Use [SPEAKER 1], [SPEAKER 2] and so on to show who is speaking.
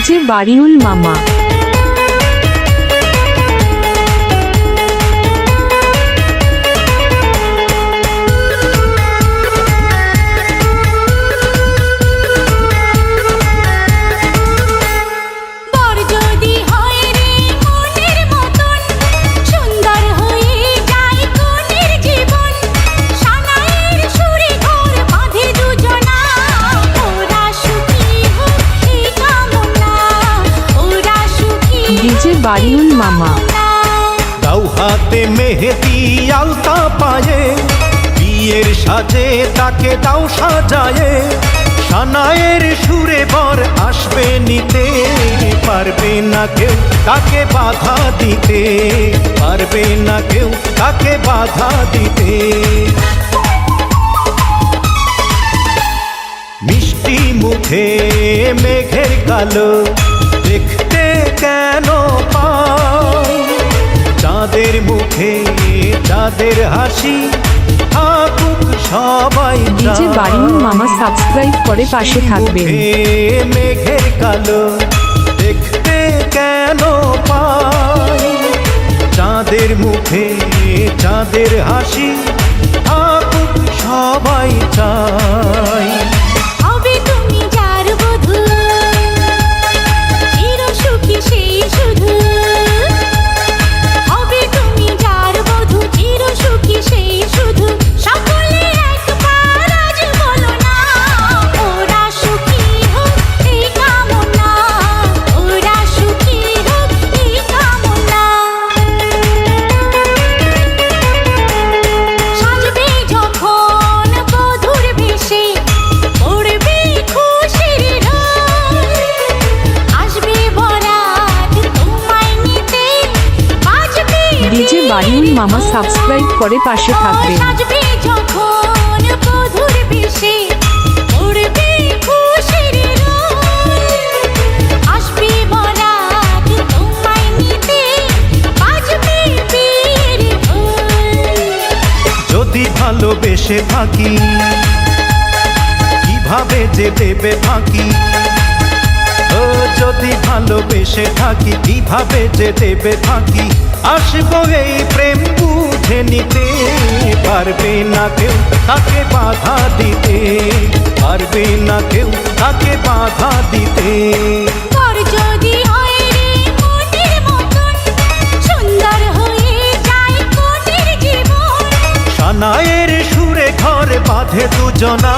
[SPEAKER 1] DJ বাড়িউল মামা। DJ বাড়িউল মামা।
[SPEAKER 2] দাও হাতে মেহেদি আলতা পায়ে, বিয়ের সাজে তাকে দাও সাজায়ে, সানায়ের সুরে বর আসবে নিতে, পারবে না কেউ তাকে বাধা দিতে, পারবে না কেউ তাকে বাধা দিতে। মিষ্টি মুখে মেঘের কালো দেখতে কেন পাও, চাঁদের মুখে চাঁদের হাসি থাকুক সবাই।
[SPEAKER 1] ডিজে বাড়িউল মামা সাবস্ক্রাইব করে পাশে থাকবেন।
[SPEAKER 2] মেঘের কালো দেখতে কেন পাই, চাঁদের মুখে চাঁদের হাসি থাকুক সবাই চাই।
[SPEAKER 1] ডিজে বাড়িউল মামা সাবস্ক্রাইব করে পাশে থাকবেন।
[SPEAKER 2] যদি ভালোবেসে থাকি কিভাবে যে দেবে ফাঁকি, ও যদি ভালোবেসে থাকি কিভাবে যে দেবে ফাঁকি, আসবো এই প্রেম বুঝে নিতে, পারবে না কেউ তাকে বাধা দিতে, পারবে না কেউ তাকে বাধা দিতে। সানায়ের সুরে ঘর বাঁধে দুজনা,